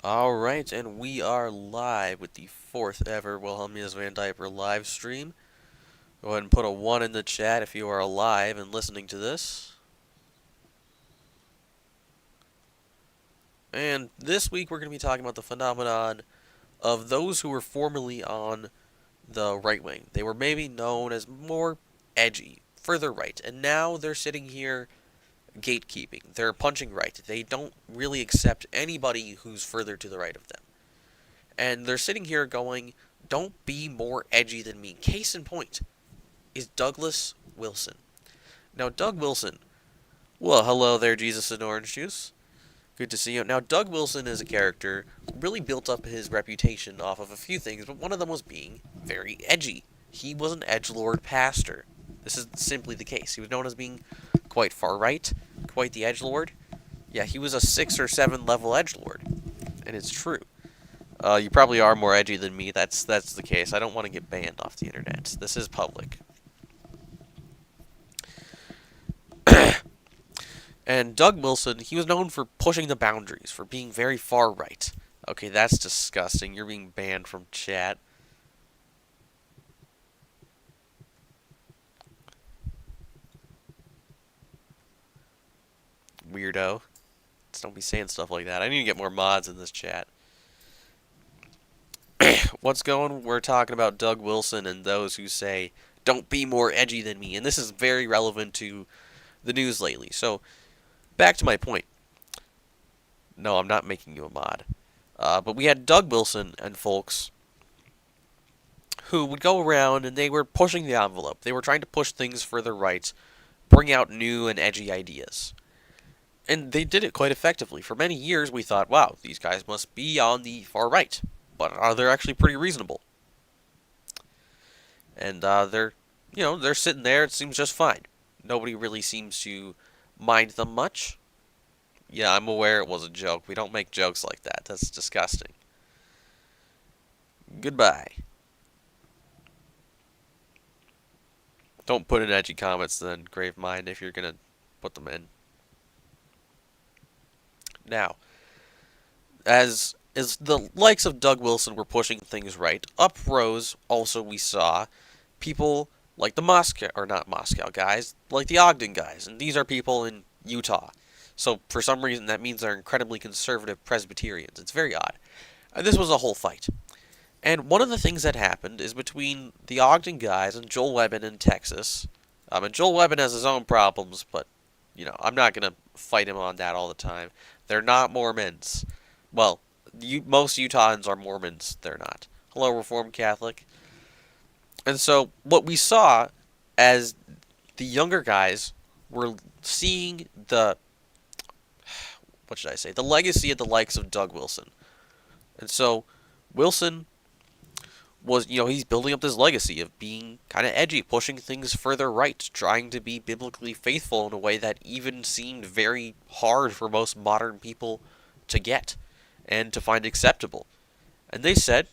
Alright, and we are live with the fourth ever Wilhelmia's Van Diaper live stream. Go ahead and put a 1 in the chat if you are alive and listening to this. And this week we're going to be talking about the phenomenon of those who were formerly on the right wing. They were maybe known as more edgy, further right, and now they're sitting here gatekeeping. They're punching right. They don't really accept anybody who's further to the right of them. And they're sitting here going, don't be more edgy than me. Case in point is Douglas Wilson. Now, Doug Wilson, well, hello there, Jesus and Orange Juice. Good to see you. Now, Doug Wilson is a character who really built up his reputation off of a few things, but one of them was being very edgy. He was an edgelord pastor. This is simply the case. He was known as being quite far right, quite the edgelord. Yeah, he was a 6 or 7 level edgelord, and it's true. You probably are more edgy than me. That's the case. I don't want to get banned off the internet. This is public. And Doug Wilson, he was known for pushing the boundaries, for being very far right. Okay, that's disgusting. You're being banned from chat. Weirdo. Just don't be saying stuff like that. I need to get more mods in this chat. What's going? We're talking about Doug Wilson and those who say, don't be more edgy than me. And this is very relevant to the news lately. So, back to my point. No, I'm not making you a mod. But we had Doug Wilson and folks who would go around and they were pushing the envelope. They were trying to push things further right, bring out new and edgy ideas. And they did it quite effectively. For many years, we thought, wow, these guys must be on the far right. But they're actually pretty reasonable. And they're sitting there. It seems just fine. Nobody really seems to mind them much. Yeah, I'm aware it was a joke. We don't make jokes like that. That's disgusting. Goodbye. Don't put in edgy comments then, Grave Mind, if you're gonna put them in. Now, as the likes of Doug Wilson were pushing things right, up rose also we saw people like the Moscow, or not Moscow guys, like the Ogden guys, and these are people in Utah. So for some reason that means they're incredibly conservative Presbyterians. It's very odd. And this was a whole fight. And one of the things that happened is between the Ogden guys and Joel Webbin in Texas. And Joel Webbin has his own problems, but, I'm not going to fight him on that all the time. They're not Mormons. Well, most Utahns are Mormons. They're not. Hello, Reformed Catholic. And so what we saw as the younger guys were seeing the legacy of the likes of Doug Wilson. And so Wilson was, he's building up this legacy of being kind of edgy, pushing things further right, trying to be biblically faithful in a way that even seemed very hard for most modern people to get and to find acceptable. And they said,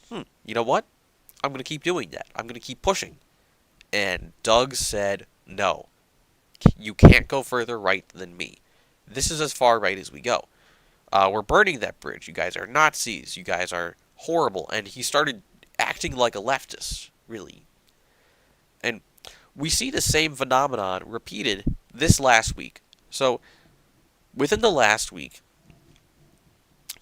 you know what? I'm going to keep doing that. I'm going to keep pushing. And Doug said, no. You can't go further right than me. This is as far right as we go. We're burning that bridge. You guys are Nazis. You guys are horrible. And he started acting like a leftist, really. And we see the same phenomenon repeated this last week. So, within the last week,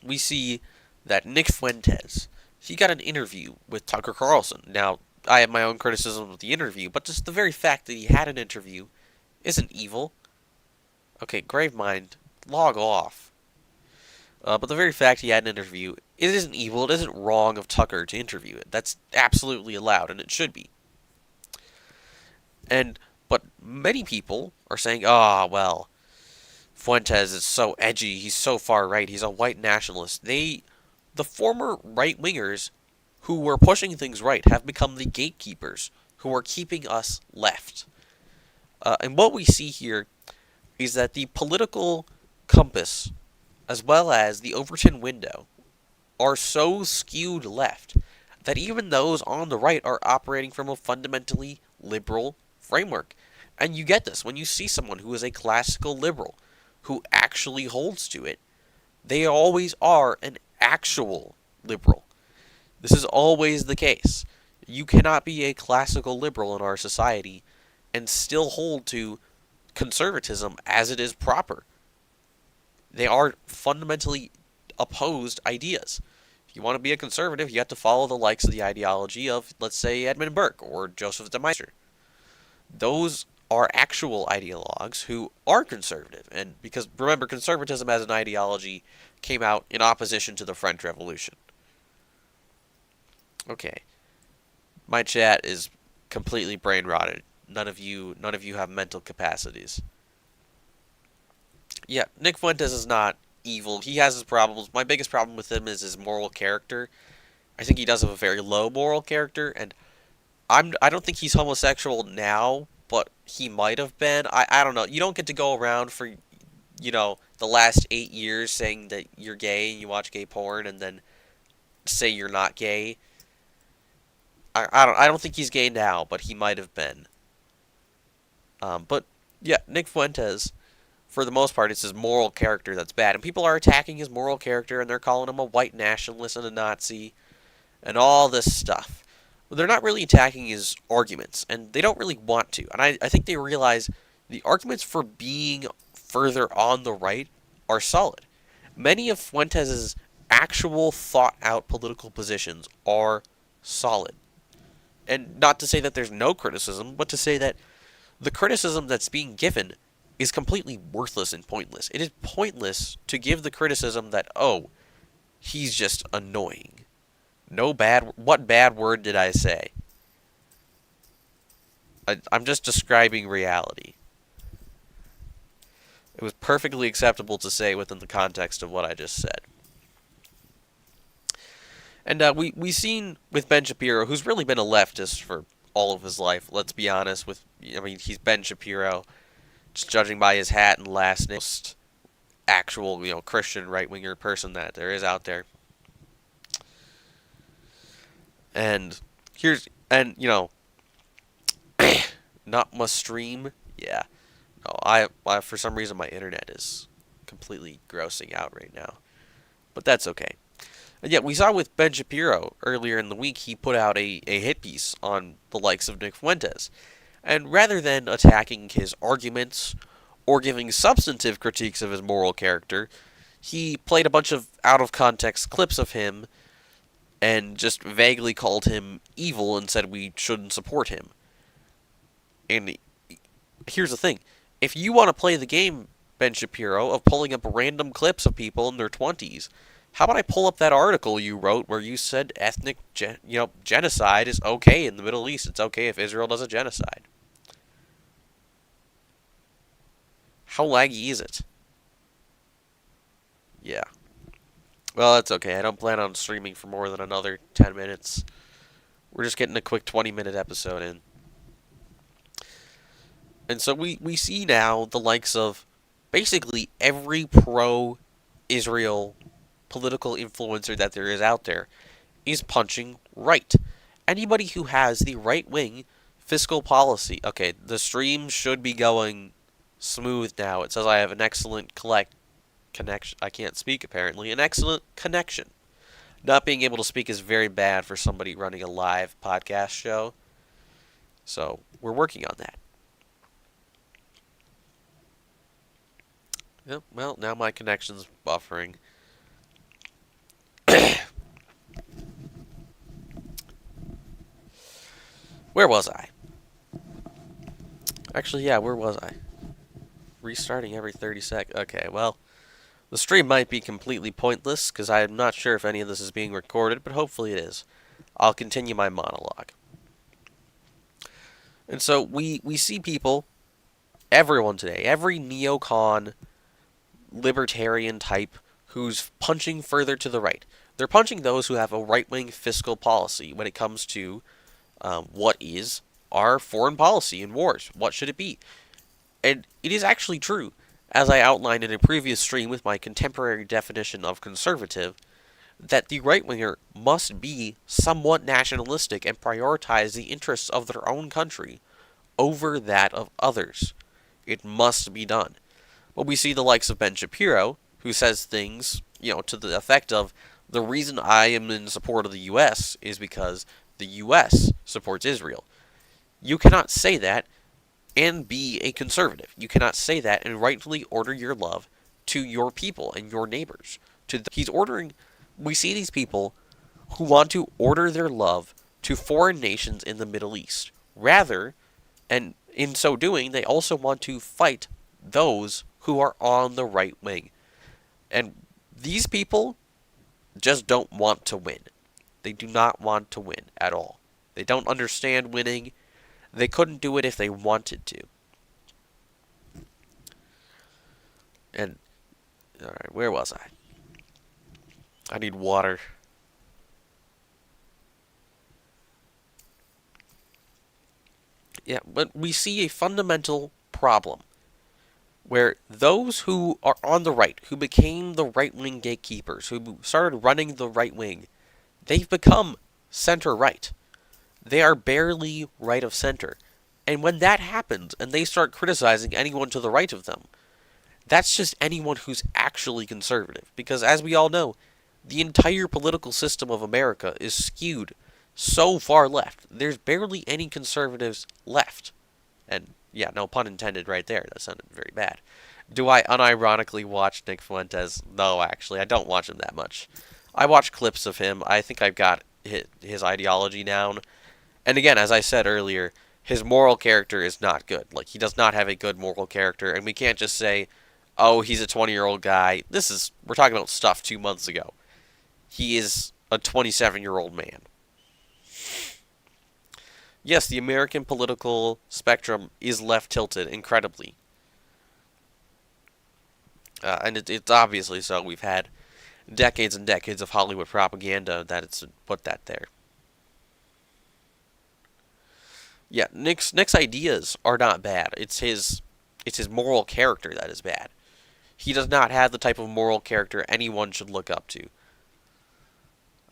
we see that Nick Fuentes, he got an interview with Tucker Carlson. Now, I have my own criticism of the interview, but just the very fact that he had an interview isn't evil. Okay, Gravemind, log off. But the very fact he had an interview, it isn't evil, it isn't wrong of Tucker to interview it. That's absolutely allowed, and it should be. But many people are saying, well, Fuentes is so edgy, he's so far right, he's a white nationalist. The former right-wingers who were pushing things right have become the gatekeepers who are keeping us left. And what we see here is that the political compass, as well as the Overton window, are so skewed left that even those on the right are operating from a fundamentally liberal framework. And you get this when you see someone who is a classical liberal, who actually holds to it. They always are an actual liberal. This is always the case. You cannot be a classical liberal in our society and still hold to conservatism as it is proper. They are fundamentally opposed ideas. If you want to be a conservative, you have to follow the likes of the ideology of, let's say, Edmund Burke or Joseph de Maistre. Those are actual ideologues who are conservative. And because, remember, conservatism as an ideology came out in opposition to the French Revolution. Okay. My chat is completely brain rotted. None of you have mental capacities. Yeah, Nick Fuentes is not evil. He has his problems. My biggest problem with him is his moral character. I think he does have a very low moral character, and I don't think he's homosexual now, but he might have been. I don't know. You don't get to go around for, the last 8 years saying that you're gay and you watch gay porn and then say you're not gay. I don't think he's gay now, but he might have been. But yeah, Nick Fuentes, for the most part, it's his moral character that's bad, and people are attacking his moral character, and they're calling him a white nationalist and a Nazi, and all this stuff. Well, they're not really attacking his arguments, and they don't really want to. And I think they realize the arguments for being further on the right are solid. Many of Fuentes' actual thought-out political positions are solid. And not to say that there's no criticism, but to say that the criticism that's being given is completely worthless and pointless. It is pointless to give the criticism that, oh, he's just annoying. What bad word did I say? I'm just describing reality. It was perfectly acceptable to say within the context of what I just said. And we seen with Ben Shapiro, who's really been a leftist for all of his life. Let's be honest. He's Ben Shapiro, just judging by his hat and last name. Most actual, Christian right-winger person that there is out there. And not must stream. Yeah. No, I for some reason my internet is completely grossing out right now. But that's okay. And yet we saw with Ben Shapiro earlier in the week, he put out a hit piece on the likes of Nick Fuentes. And rather than attacking his arguments or giving substantive critiques of his moral character, he played a bunch of out-of-context clips of him and just vaguely called him evil and said we shouldn't support him. And here's the thing. If you want to play the game, Ben Shapiro, of pulling up random clips of people in their 20s, how about I pull up that article you wrote where you said ethnic genocide is okay in the Middle East. It's okay if Israel does a genocide. How laggy is it? Yeah. Well, that's okay. I don't plan on streaming for more than another 10 minutes. We're just getting a quick 20-minute episode in. And so we see now the likes of basically every pro-Israel political influencer that there is out there is punching right. Anybody who has the right-wing fiscal policy. Okay, the stream should be going smooth now. It says I have an excellent connection. I can't speak, apparently. An excellent connection. Not being able to speak is very bad for somebody running a live podcast show. So, we're working on that. Yep, well, now my connection's buffering. Where was I? Actually, yeah, where was I? Restarting every 30 seconds. Okay, well, the stream might be completely pointless, because I'm not sure if any of this is being recorded, but hopefully it is. I'll continue my monologue. And so, we see people, everyone today, every neocon, libertarian type, who's punching further to the right. They're punching those who have a right-wing fiscal policy when it comes to what is our foreign policy in wars. What should it be? And it is actually true, as I outlined in a previous stream with my contemporary definition of conservative, that the right-winger must be somewhat nationalistic and prioritize the interests of their own country over that of others. It must be done. But we see the likes of Ben Shapiro, who says things, to the effect of, The reason I am in support of the U.S. is because the U.S. supports Israel. You cannot say that and be a conservative. You cannot say that and rightfully order your love to your people and your neighbors. He's ordering. We see these people who want to order their love to foreign nations in the Middle East. Rather, and in so doing, they also want to fight those who are on the right wing. And these people just don't want to win. They do not want to win at all. They don't understand winning. They couldn't do it if they wanted to. And, alright, where was I? I need water. Yeah, but we see a fundamental problem where those who are on the right, who became the right-wing gatekeepers, who started running the right wing, they've become center-right. They are barely right of center. And when that happens, and they start criticizing anyone to the right of them, that's just anyone who's actually conservative. Because as we all know, the entire political system of America is skewed so far left. There's barely any conservatives left. And yeah, no pun intended right there. That sounded very bad. Do I unironically watch Nick Fuentes? No, actually, I don't watch him that much. I watch clips of him. I think I've got his ideology down. And again, as I said earlier, his moral character is not good. Like, he does not have a good moral character, and we can't just say, oh, he's a 20-year-old guy. We're talking about stuff 2 months ago. He is a 27-year-old man. Yes, the American political spectrum is left-tilted, incredibly. And it's obviously so. We've had decades and decades of Hollywood propaganda that it's put that there. Yeah, Nick's ideas are not bad. It's his moral character that is bad. He does not have the type of moral character anyone should look up to.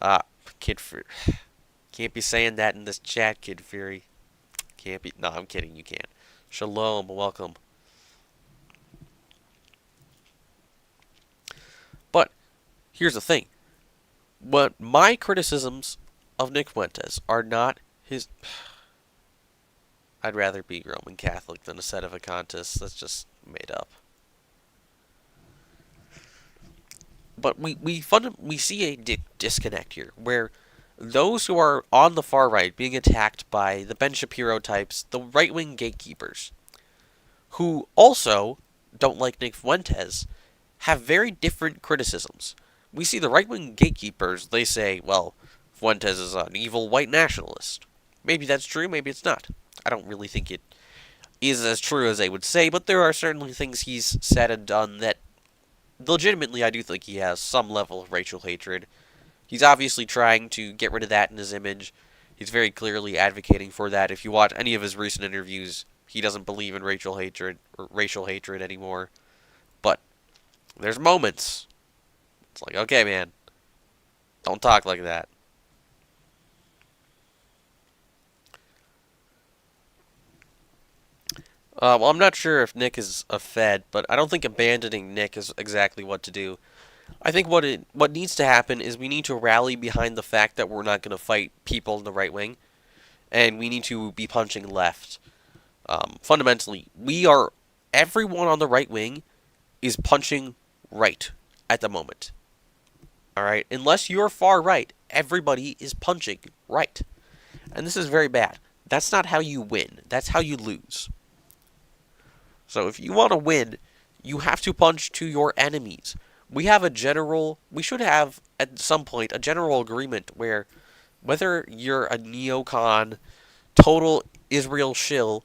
Ah, Kid Fury. Can't be saying that in this chat, Kid Fury. Can't be. No, I'm kidding. You can't. Shalom. Welcome. But here's the thing. What my criticisms of Nick Fuentes are not his. I'd rather be Roman Catholic than a set of a contest. That's just made up. But we see a disconnect here, where those who are on the far right being attacked by the Ben Shapiro types, the right-wing gatekeepers, who also don't like Nick Fuentes, have very different criticisms. We see the right-wing gatekeepers, they say, well, Fuentes is an evil white nationalist. Maybe that's true, maybe it's not. I don't really think it is as true as they would say, but there are certainly things he's said and done that legitimately I do think he has some level of racial hatred. He's obviously trying to get rid of that in his image. He's very clearly advocating for that. If you watch any of his recent interviews, he doesn't believe in racial hatred anymore. But there's moments. It's like, okay, man, don't talk like that. Well, I'm not sure if Nick is a Fed, but I don't think abandoning Nick is exactly what to do. I think what needs to happen is we need to rally behind the fact that we're not going to fight people in the right wing, and we need to be punching left. Fundamentally, everyone on the right wing is punching right at the moment. All right, unless you're far right, everybody is punching right, and this is very bad. That's not how you win. That's how you lose. So if you want to win, you have to punch to your enemies. We should have, at some point, a general agreement where whether you're a neocon, total Israel shill,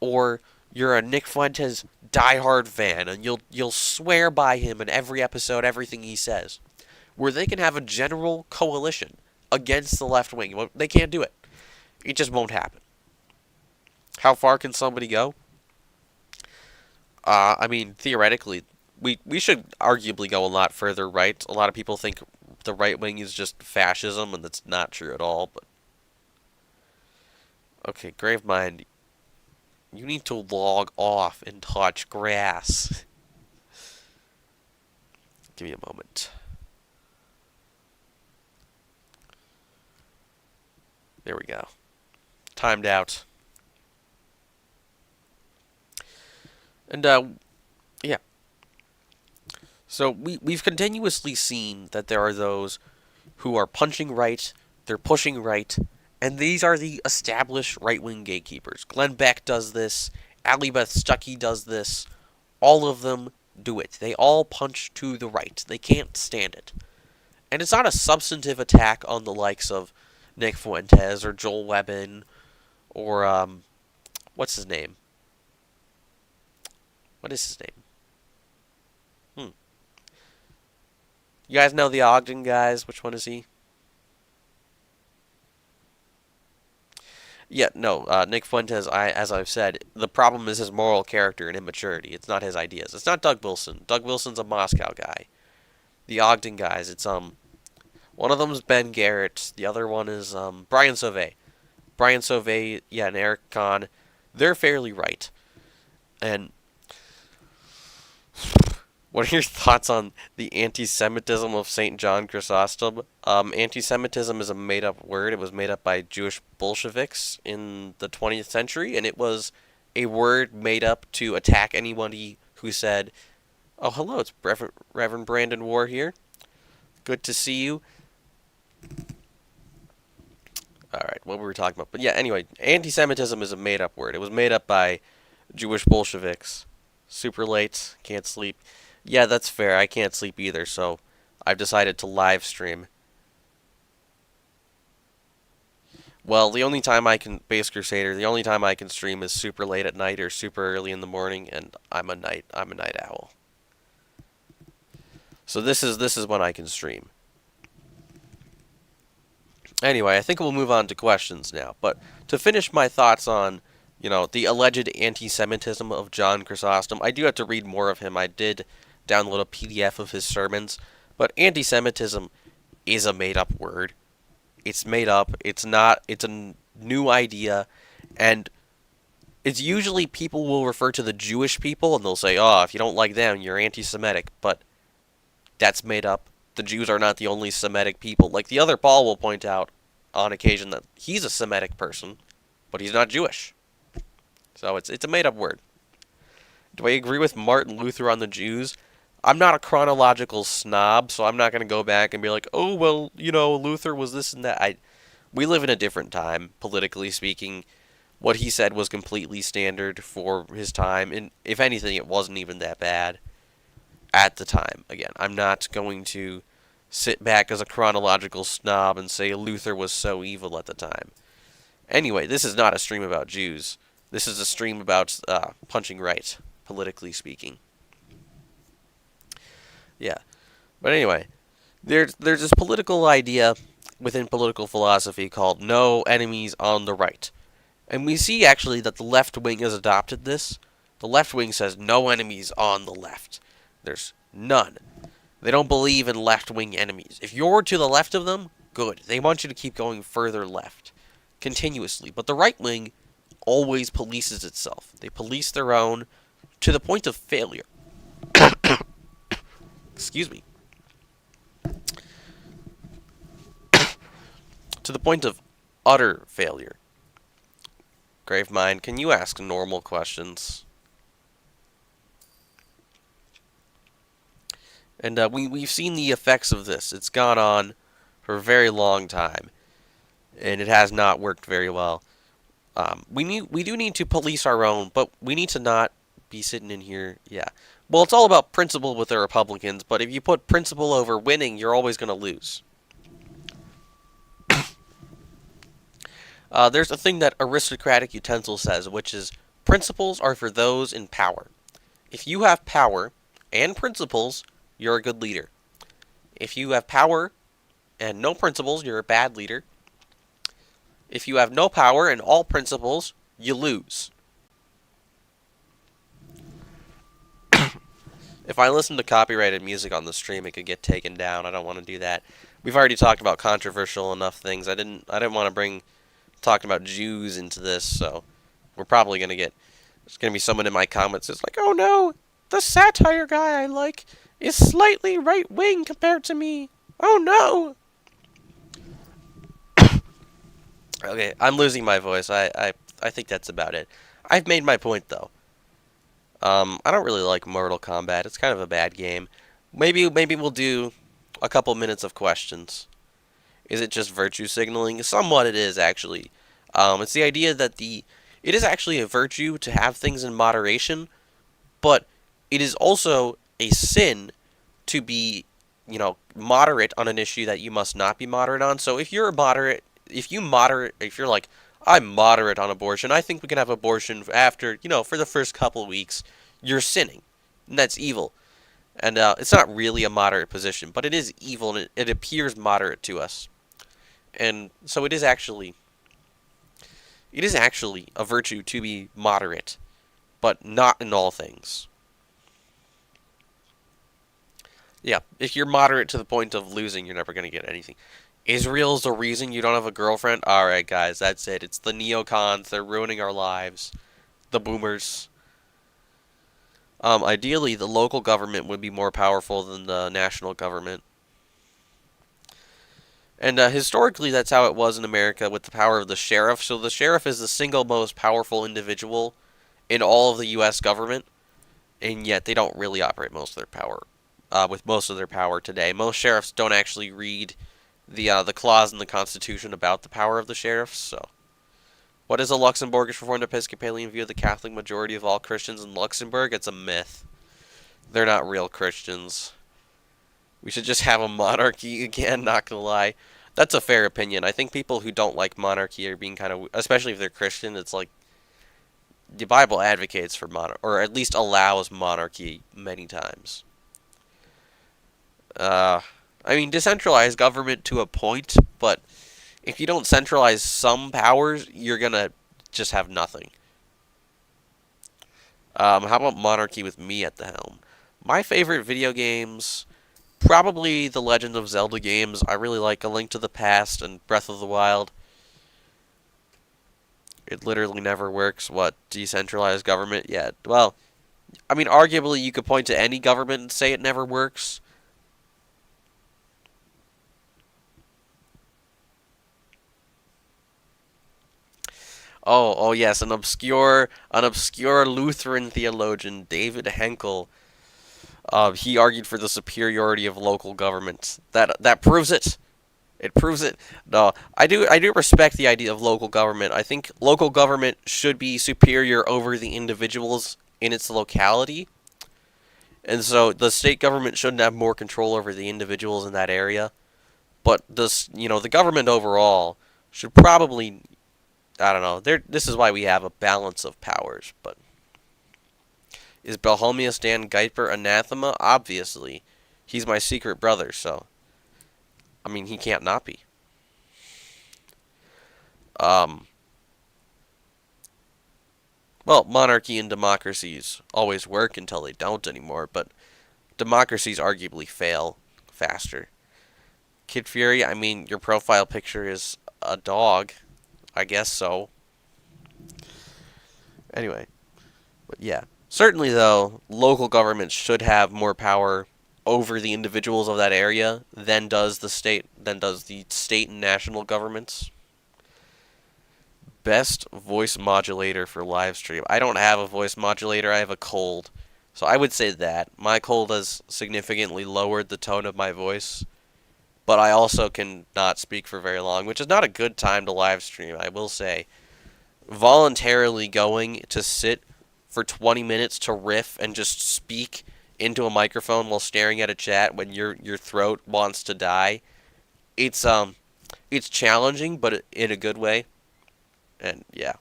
or you're a Nick Fuentes diehard fan, and you'll swear by him in every episode, everything he says, where they can have a general coalition against the left wing. Well, they can't do it. It just won't happen. How far can somebody go? I mean, theoretically, we should arguably go a lot further right. A lot of people think the right wing is just fascism, and that's not true at all. But okay, Gravemind, you need to log off and touch grass. Give me a moment. There we go. Timed out. And, yeah. So we've continuously seen that there are those who are punching right, they're pushing right, and these are the established right-wing gatekeepers. Glenn Beck does this, Allie Beth Stuckey does this, all of them do it. They all punch to the right. They can't stand it. And it's not a substantive attack on the likes of Nick Fuentes or Joel Webbin or, what's his name? What is his name? You guys know the Ogden guys? Which one is he? Yeah, no, Nick Fuentes, as I've said, the problem is his moral character and immaturity. It's not his ideas. It's not Doug Wilson. Doug Wilson's a Moscow guy. The Ogden guys, it's, one of them's Ben Garrett, the other one is, Brian Sauvé. Brian Sauvé, yeah, and Eric Kahn, they're fairly right. And what are your thoughts on the anti-Semitism of St. John Chrysostom? Anti-Semitism is a made-up word. It was made up by Jewish Bolsheviks in the 20th century, and it was a word made up to attack anybody who said, "Oh, hello, it's Reverend Brandon War here. Good to see you." Alright, what were we talking about? But yeah, anyway, anti-Semitism is a made-up word. It was made up by Jewish Bolsheviks. Super late, can't sleep. Yeah, that's fair. I can't sleep either, so I've decided to live stream. Well, the only time I can, Base Crusader, the only time I can stream is super late at night or super early in the morning, and I'm a night owl. So this is when I can stream. Anyway, I think we'll move on to questions now. But to finish my thoughts on, the alleged anti-Semitism of John Chrysostom, I do have to read more of him. I did download a PDF of his sermons, but anti-Semitism is a made-up word. It's made up. It's not. It's a new idea, and it's usually people will refer to the Jewish people, and they'll say, "Oh, if you don't like them, you're anti-Semitic." But that's made up. The Jews are not the only Semitic people. Like the other Paul will point out on occasion that he's a Semitic person, but he's not Jewish. So it's a made-up word. Do I agree with Martin Luther on the Jews? I'm not a chronological snob, so I'm not going to go back and be like, "Oh, well, Luther was this and that." We live in a different time, politically speaking. What he said was completely standard for his time, and if anything, it wasn't even that bad at the time. Again, I'm not going to sit back as a chronological snob and say Luther was so evil at the time. Anyway, this is not a stream about Jews. This is a stream about punching right, politically speaking. Yeah. But anyway, there's this political idea within political philosophy called no enemies on the right. And we see actually that the left wing has adopted this. The left wing says no enemies on the left. There's none. They don't believe in left-wing enemies. If you're to the left of them, good. They want you to keep going further left continuously. But the right wing always polices itself. They police their own to the point of failure. Excuse me. To the point of utter failure. Gravemind, can you ask normal questions? And we've seen the effects of this. It's gone on for a very long time, and it has not worked very well. We do need to police our own, but we need to not be sitting in here. Yeah. Well, it's all about principle with the Republicans, but if you put principle over winning, you're always going to lose. There's a thing that Aristocratic Utensil says, which is principles are for those in power. If you have power and principles, you're a good leader. If you have power and no principles, you're a bad leader. If you have no power and all principles, you lose. If I listen to copyrighted music on the stream, it could get taken down. I don't want to do that. We've already talked about controversial enough things. I didn't want to bring talking about Jews into this, so we're probably going to get... There's going to be someone in my comments that's like, "Oh no, the satire guy I like is slightly right-wing compared to me. Oh no!" Okay, I'm losing my voice. I think that's about it. I've made my point though. I don't really like Mortal Kombat. It's kind of a bad game. Maybe we'll do a couple minutes of questions. Is it just virtue signaling? Somewhat it is actually. It's the idea that it is actually a virtue to have things in moderation, but it is also a sin to be, moderate on an issue that you must not be moderate on. So if you're a moderate, if you're like, I'm moderate on abortion, I think we can have abortion after, for the first couple of weeks, you're sinning. And that's evil. And it's not really a moderate position, but it is evil and it appears moderate to us. And so it is actually a virtue to be moderate, but not in all things. Yeah, if you're moderate to the point of losing, you're never going to get anything. Israel's the reason you don't have a girlfriend? Alright, guys, that's it. It's the neocons. They're ruining our lives. The boomers. Ideally, the local government would be more powerful than the national government. And historically, that's how it was in America with the power of the sheriff. So the sheriff is the single most powerful individual in all of the U.S. government, and yet they don't really operate most of their power. With most of their power today, most sheriffs don't actually read the clause in the Constitution about the power of the sheriffs. So, what is a Luxembourgish Reformed Episcopalian view of the Catholic majority of all Christians in Luxembourg? It's a myth. They're not real Christians. We should just have a monarchy again, not gonna lie. That's a fair opinion. I think people who don't like monarchy are being kind of, especially if they're Christian, it's like the Bible advocates for monarchy, or at least allows monarchy many times. Uh, I mean, decentralized government to a point, but if you don't centralize some powers, you're gonna just have nothing. How about monarchy with me at the helm? My favorite video games, probably the Legend of Zelda games. I really like A Link to the Past and Breath of the Wild. It literally never works. What, decentralized government? Yeah, well, I mean, arguably you could point to any government and say it never works. Oh yes, an obscure Lutheran theologian, David Henkel. He argued for the superiority of local governments. That proves it. It proves it. No, I do respect the idea of local government. I think local government should be superior over the individuals in its locality. And so the state government shouldn't have more control over the individuals in that area. But the government overall should probably, I don't know. This is why we have a balance of powers. But is Belhomius Dan Geiper anathema? Obviously. He's my secret brother, so I mean he can't not be. Um well, monarchy and democracies always work until they don't anymore, but democracies arguably fail faster. Kid Fury, I mean your profile picture is a dog. I guess so. Anyway, but yeah. Certainly, though, local governments should have more power over the individuals of that area than does the state and national governments. Best voice modulator for live stream. I don't have a voice modulator. I have a cold. So I would say that. My cold has significantly lowered the tone of my voice, but I also can not speak for very long, which is not a good time to live stream, I will say. Voluntarily going to sit for 20 minutes to riff and just speak into a microphone while staring at a chat when your throat wants to die. It's challenging, but in a good way. And yeah.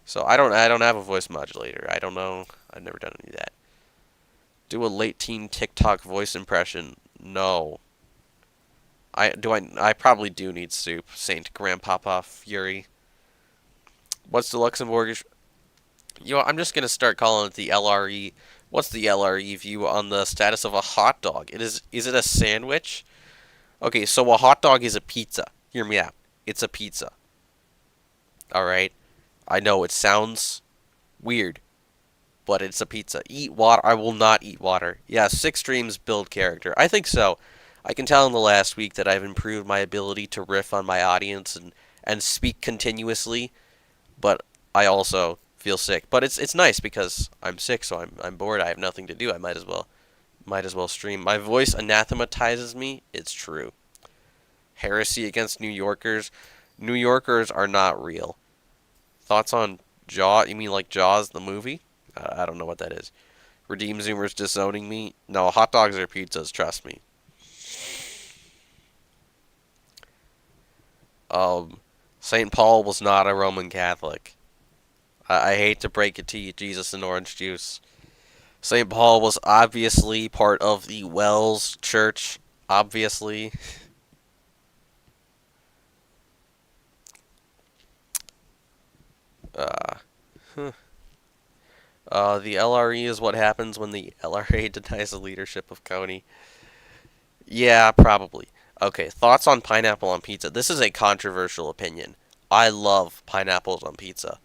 So I don't have a voice modulator. I don't know. I've never done any of that. Do a late teen TikTok voice impression. No. I probably do need soup. Saint Grandpapa Fury. What's the Luxembourgish? I'm just gonna start calling it the LRE. What's the LRE view on the status of a hot dog? Is it a sandwich? Okay, so a hot dog is a pizza. Hear me out. It's a pizza. All right. I know it sounds weird, but it's a pizza. Eat water. I will not eat water. Yeah, 6 streams build character. I think so. I can tell in the last week that I've improved my ability to riff on my audience and and speak continuously, but I also feel sick. But it's nice because I'm sick, so I'm bored. I have nothing to do. I might as well stream. My voice anathematizes me. It's true. Heresy against New Yorkers. New Yorkers are not real. Thoughts on Jaws? You mean like Jaws the movie? I don't know what that is. Redeem Zoomers disowning me? No, hot dogs are pizzas. Trust me. Um, St. Paul was not a Roman Catholic. I hate to break it to you, Jesus and orange juice. St. Paul was obviously part of the Wells Church. Obviously. Uh, the LRE is what happens when the LRA denies the leadership of county. Yeah, probably. Okay, thoughts on pineapple on pizza. This is a controversial opinion. I love pineapples on pizza.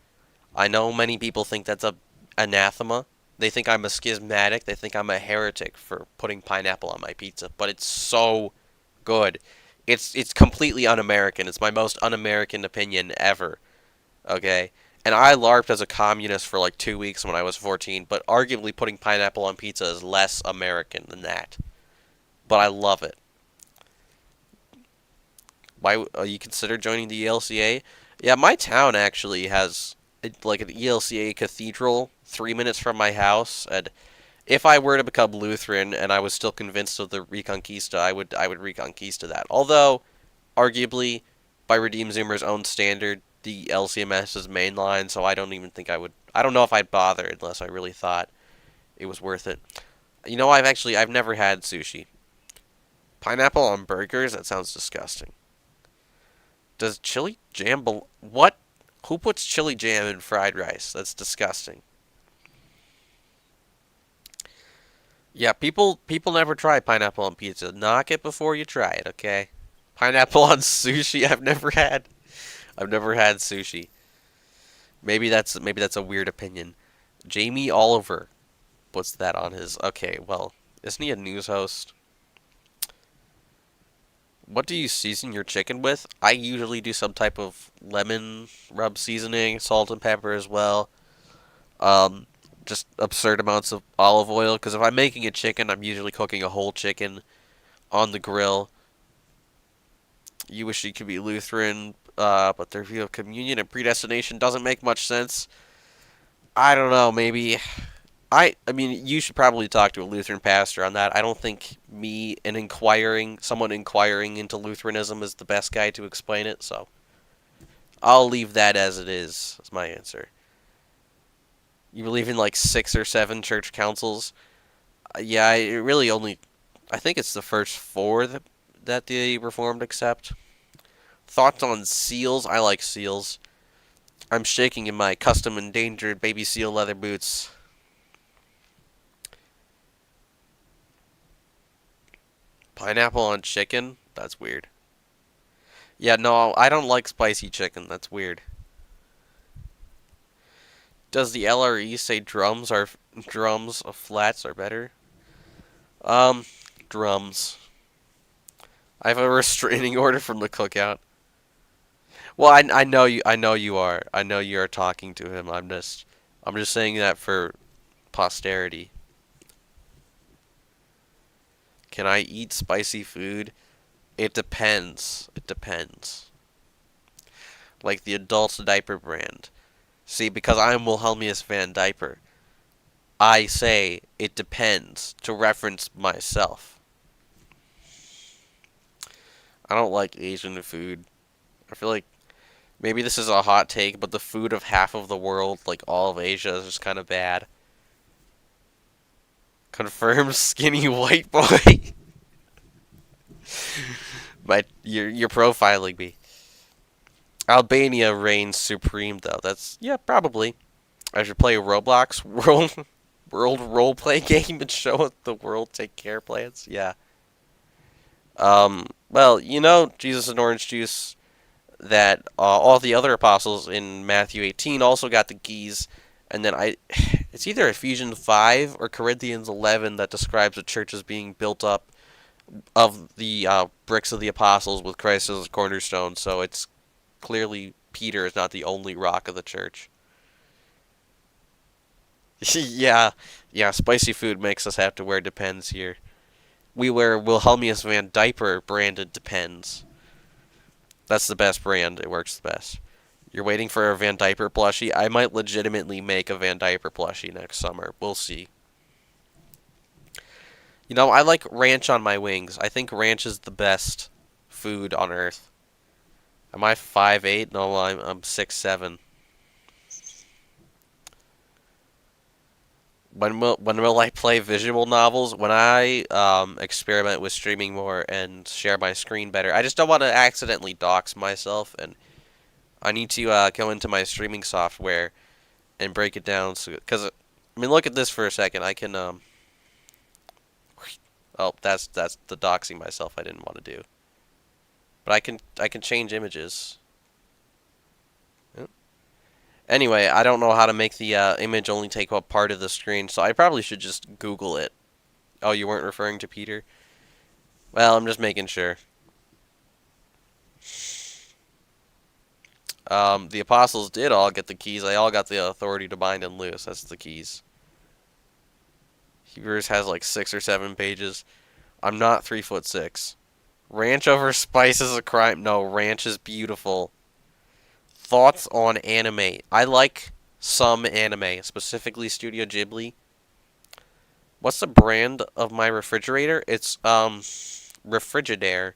I know many people think that's a anathema. They think I'm a schismatic. They think I'm a heretic for putting pineapple on my pizza. But it's so good. It's completely un-American. It's my most un-American opinion ever. Okay? And I LARPed as a communist for like 2 weeks when I was 14, but arguably putting pineapple on pizza is less American than that. But I love it. Why you consider joining the ELCA? Yeah, my town actually has like an ELCA cathedral 3 minutes from my house, and if I were to become Lutheran and I was still convinced of the Reconquista, I would Reconquista that. Although, arguably, by Redeem Zoomer's own standard, the LCMS is mainline, so I don't even think I would. I don't know if I'd bother unless I really thought it was worth it. You know, I've never had sushi. Pineapple on burgers? That sounds disgusting. Does chili jam what? Who puts chili jam in fried rice? That's disgusting. Yeah, people never try pineapple on pizza. Knock it before you try it, okay? Pineapple on sushi? I've never had sushi. Maybe that's a weird opinion. Jamie Oliver puts that on his. Okay, well, isn't he a news host? What do you season your chicken with? I usually do some type of lemon rub seasoning, salt and pepper as well. Um, just absurd amounts of olive oil. Because if I'm making a chicken, I'm usually cooking a whole chicken on the grill. You wish you could be Lutheran, but their view of communion and predestination doesn't make much sense. I don't know, maybe. I mean, you should probably talk to a Lutheran pastor on that. I don't think someone inquiring into Lutheranism is the best guy to explain it, so I'll leave that as it is my answer. You believe in like 6 or 7 church councils? Yeah, I think it's the first 4 that the Reformed accept. Thoughts on seals? I like seals. I'm shaking in my custom endangered baby seal leather boots. Pineapple on chicken? That's weird. Yeah, no, I don't like spicy chicken. That's weird. Does the LRE say drums of flats are better? Um, drums. I have a restraining order from the cookout. Well, I know you. I know you are. I know you are talking to him. I'm just saying that for posterity. Can I eat spicy food? It depends. It depends. Like the adult diaper brand. See, because I'm Wilhelmius Van Diaper, I say it depends to reference myself. I don't like Asian food. I feel like maybe this is a hot take, but the food of half of the world, like all of Asia, is just kind of bad. Confirmed skinny white boy. But you're profiling me. Albania reigns supreme, though. That's yeah, probably. I should play a Roblox world role play game and show what the world take care plans. Yeah. Well, Jesus and orange juice that all the other apostles in Matthew 18 also got the keys, and then it's either Ephesians 5 or Corinthians 11 that describes the church as being built up of the bricks of the apostles with Christ as a cornerstone. So it's clearly Peter is not the only rock of the church. Yeah, yeah, spicy food makes us have to wear Depends here. We wear Wilhelmius Van Diaper branded Depends. That's the best brand. It works the best. You're waiting for a Van Diaper plushie? I might legitimately make a Van Diaper plushie next summer. We'll see. You know, I like ranch on my wings. I think ranch is the best food on earth. Am I 5'8"? No, I'm 6'7". When will I play visual novels? When I experiment with streaming more and share my screen better. I just don't want to accidentally dox myself, and I need to go into my streaming software and break it down. So, because I mean, look at this for a second. I can oh, that's the doxing myself I didn't want to do. But I can change images. Yep. Anyway, I don't know how to make the image only take up part of the screen, so I probably should just Google it. Oh, you weren't referring to Peter? Well, I'm just making sure. The apostles did all get the keys. They all got the authority to bind and loose. That's the keys. Hebrews has like 6 or 7 pages. I'm not 3'6". Ranch over spice is a crime. No, ranch is beautiful. Thoughts on anime. I like some anime, specifically Studio Ghibli. What's the brand of my refrigerator? It's Refrigerator.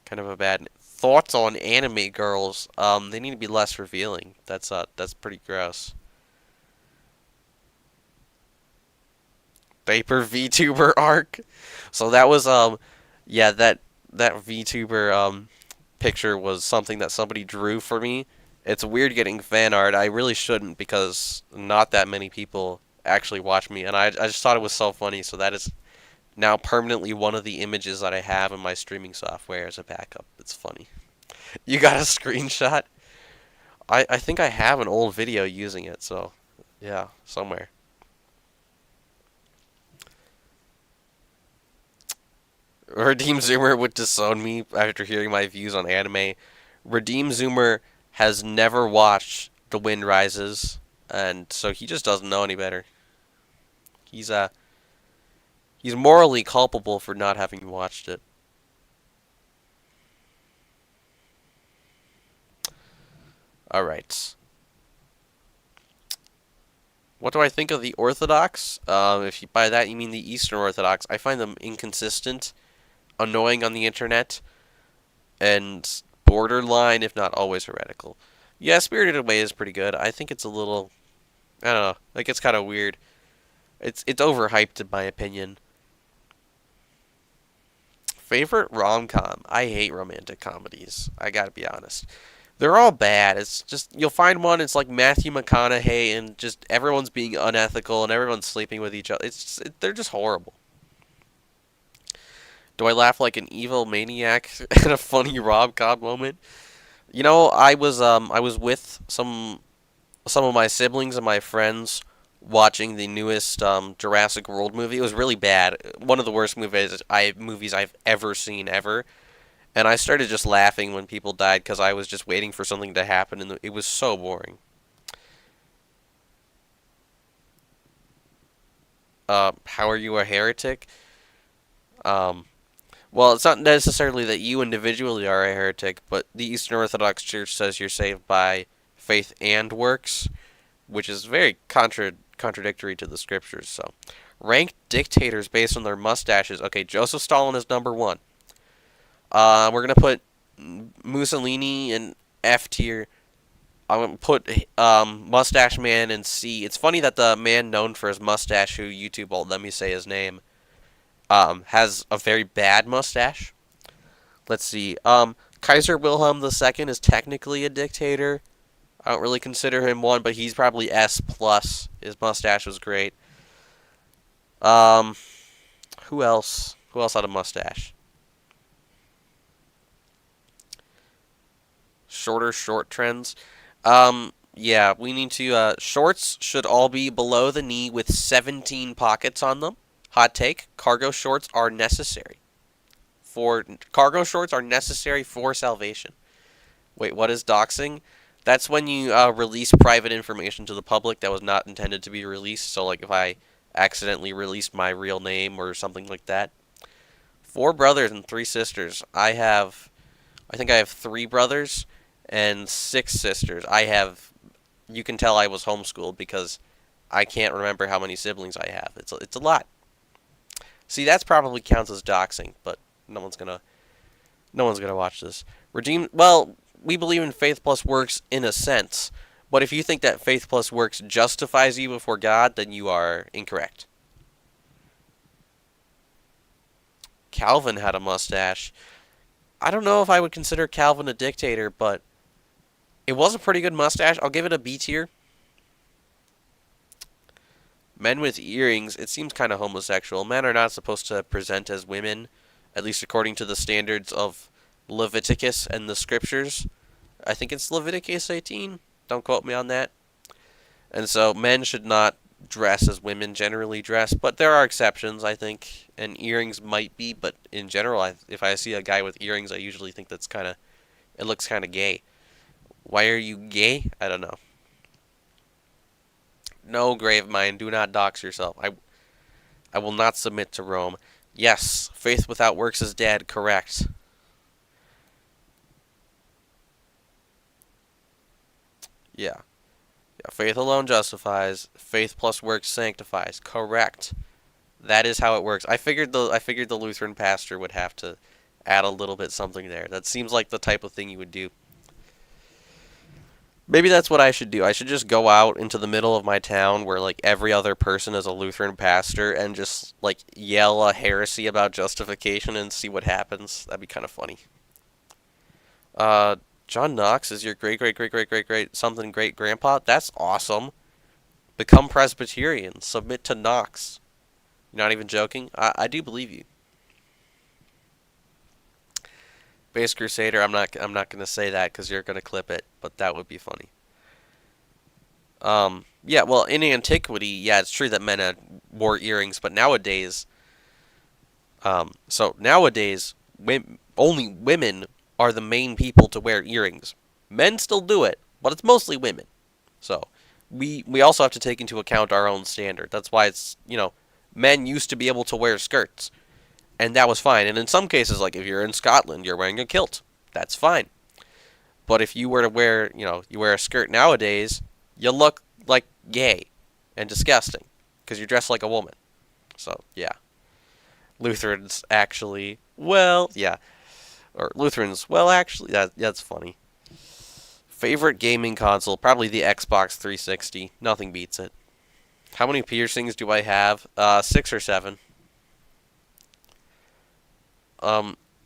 Kind of a bad. Thoughts on anime girls. They need to be less revealing. That's pretty gross. Vapor VTuber arc. So that was yeah, that VTuber picture was something that somebody drew for me. It's weird getting fan art. I really shouldn't because not that many people actually watch me, and I just thought it was so funny. So that is now permanently one of the images that I have in my streaming software as a backup. It's funny. You got a screenshot? I think I have an old video using it, so yeah, somewhere. Redeem Zoomer would disown me after hearing my views on anime. Redeem Zoomer has never watched The Wind Rises, and so he just doesn't know any better. He's he's morally culpable for not having watched it. All right. What do I think of the Orthodox? If you, by that you mean the Eastern Orthodox, I find them inconsistent, annoying on the internet, and borderline, if not always, heretical. Yeah, Spirited Away is pretty good. I think it's a little, I don't know, like it's kind of weird. It's overhyped in my opinion. Favorite rom-com? I hate romantic comedies. I gotta be honest. They're all bad. It's just you'll find one. It's like Matthew McConaughey, and just everyone's being unethical, and everyone's sleeping with each other. They're just horrible. Do I laugh like an evil maniac in a funny rom-com moment? You know, I was with some of my siblings and my friends watching the newest Jurassic World movie. It was really bad. One of the worst movies I've ever seen ever. And I started just laughing when people died because I was just waiting for something to happen, and it was so boring. How are you a heretic? Um, well, it's not necessarily that you individually are a heretic, but the Eastern Orthodox Church says you're saved by faith and works, which is very contradictory to the scriptures. So, rank dictators based on their mustaches. Okay, Joseph Stalin is number one. We're gonna put Mussolini in F tier. I'm gonna put Mustache Man in C. It's funny that the man known for his mustache, who YouTube won't let me say his name, has a very bad mustache. Let's see. Kaiser Wilhelm II is technically a dictator. I don't really consider him one, but he's probably S plus. His mustache was great. Um, who else? Who else had a mustache? Shorter short trends. Yeah, we need to, shorts should all be below the knee with 17 pockets on them. Hot take, cargo shorts are necessary. Cargo shorts are necessary for salvation. Wait, what is doxing? That's when you release private information to the public that was not intended to be released. So, like, if I accidentally released my real name or something like that. Four brothers and three sisters. I think I have three brothers and six sisters. You can tell I was homeschooled because I can't remember how many siblings I have. It's a lot. See, that's probably counts as doxing, but no one's gonna no one's gonna watch this. Well, we believe in faith plus works in a sense, but if you think that faith plus works justifies you before God, then you are incorrect. Calvin had a mustache. I don't know if I would consider Calvin a dictator, but it was a pretty good mustache. I'll give it a B tier. Men with earrings, it seems kind of homosexual. Men are not supposed to present as women, at least according to the standards of Leviticus and the scriptures. I think it's Leviticus 18. Don't quote me on that. And so men should not dress as women generally dress, but there are exceptions, I think, and earrings might be, but in general, if I see a guy with earrings, I usually think it looks kind of gay. Why are you gay? I don't know. No, grave mind, do not dox yourself. I will not submit to Rome. Yes, faith without works is dead, correct. Yeah. Yeah, faith alone justifies, faith plus works sanctifies, correct. That is how it works. I figured the Lutheran pastor would have to add a little bit something there. That seems like the type of thing you would do. Maybe that's what I should do. I should just go out into the middle of my town where like every other person is a Lutheran pastor and just like yell a heresy about justification and see what happens. That'd be kind of funny. Uh, John Knox is your great great great great great great something great grandpa. That's awesome. Become Presbyterian. Submit to Knox. You're not even joking. I do believe you. Base Crusader. I'm not gonna say that because you're gonna clip it, but that would be funny. Yeah, well, in antiquity, yeah, it's true that men had wore earrings, but nowadays, nowadays, only women are the main people to wear earrings. Men still do it, but it's mostly women. So, we also have to take into account our own standard. That's why men used to be able to wear skirts, and that was fine. And in some cases, like if you're in Scotland, you're wearing a kilt. That's fine. But if you were to wear, you wear a skirt nowadays, you look like gay and disgusting because you're dressed like a woman. So, yeah. Lutherans actually, well, yeah. Or Lutherans, well, actually, that's funny. Favorite gaming console? Probably the Xbox 360. Nothing beats it. How many piercings do I have? 6 or 7.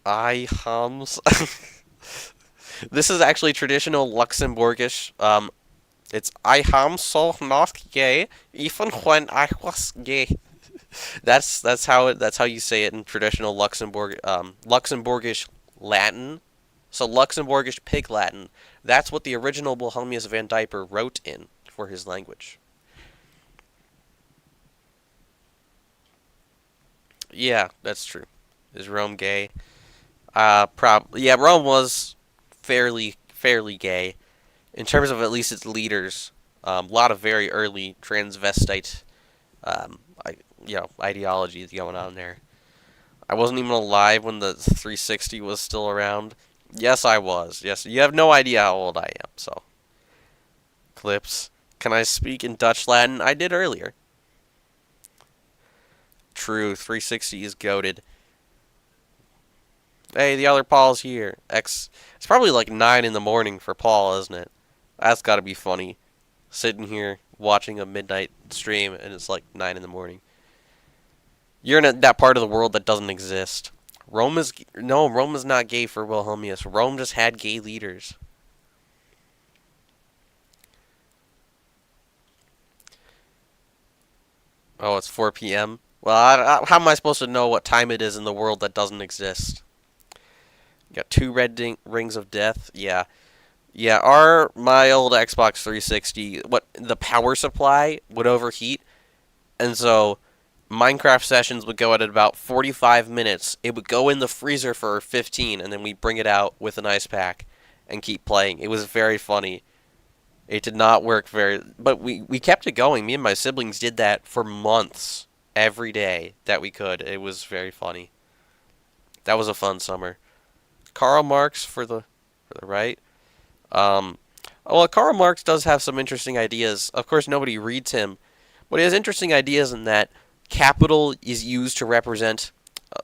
I hums. This is actually traditional Luxembourgish. It's I am so not gay, even when I was gay. That's how you say it in traditional Luxembourgish Latin. So Luxembourgish Pig Latin. That's what the original Wilhelmus van Diper wrote in for his language. Yeah, that's true. Is Rome gay? Yeah, Rome was fairly gay in terms of at least its leaders. A lot of very early transvestite, um, ideologies going on there. I wasn't even alive when the 360 was still around. Yes, I was. Yes, you have no idea how old I am. So, clips. Can I speak in Dutch Latin? I did earlier. True, 360 is goated. Hey, the other Paul's here. It's probably like 9 in the morning for Paul, isn't it? That's gotta be funny. Sitting here watching a midnight stream and it's like 9 in the morning. You're in that part of the world that doesn't exist. Rome is not gay for Wilhelmius. Rome just had gay leaders. Oh, it's 4 p.m. Well, how am I supposed to know what time it is in the world that doesn't exist? You got two rings of death. Yeah. Yeah, my old Xbox 360, the power supply would overheat, and so Minecraft sessions would go at about 45 minutes. It would go in the freezer for 15, and then we'd bring it out with an ice pack, and keep playing. It was very funny. It did not work but we kept it going. Me and my siblings did that for months, every day that we could. It was very funny. That was a fun summer. Karl Marx for the right. Um, well, Karl Marx does have some interesting ideas. Of course, nobody reads him, but he has interesting ideas in that capital is used to represent